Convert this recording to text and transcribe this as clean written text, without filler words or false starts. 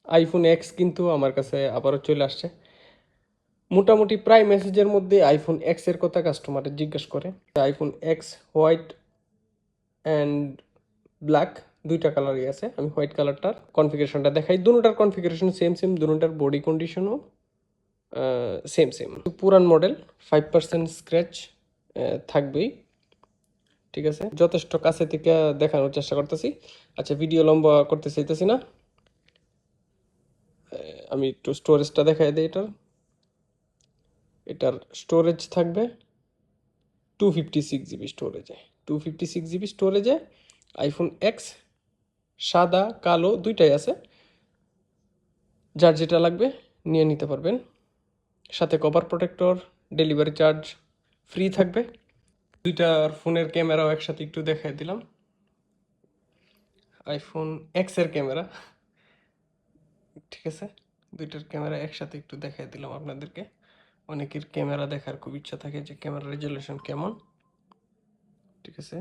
IPhone x কিন্তু আমার কাছে আবারও চলে আসছে। মোটামুটি প্রায় মেসেজের মধ্যে আইফোন এক্স এর কথা কাস্টমারের জিজ্ঞেস করে। IPhone X white and black, দুইটা কালারই আছে। আমি হোয়াইট কালারটার কনফিগারেশনটা দেখাই। দুটোটার কনফিগারেশন সেম সেম, দুটোটার বডি কন্ডিশনও সেম সেম। পুরান মডেল, 5% স্ক্র্যাচ থাকবেই। ঠিক আছে, যথেষ্ট কাছে থেকে দেখানোর চেষ্টা করতেছি। আচ্ছা, ভিডিও লম্বা করতে চাইতেছি না, আমি একটু স্টোরেজটা দেখাই দিই। এটার স্টোরেজ থাকবে 256 জিবি স্টোরেজে। 256 জিবি স্টোরেজে আইফোন এক্স, সাদা কালো দুইটাই আছে, যার যেটা লাগবে নিয়ে নিতে পারবেন। সাথে cover protector, delivery charge free থাকবে। দুইটার ফোনের ক্যামেরাও একসাথে একটু দেখাই দিলাম। আইফোন এক্স এর ক্যামেরা, ঠিক আছে, দুইটার ক্যামেরা একসাথে একটু দেখাই দিলাম আপনাদেরকে। অনেকের ক্যামেরা দেখার খুব ইচ্ছা থাকে যে ক্যামেরা রেজলিউশন কেমন। ঠিক আছে,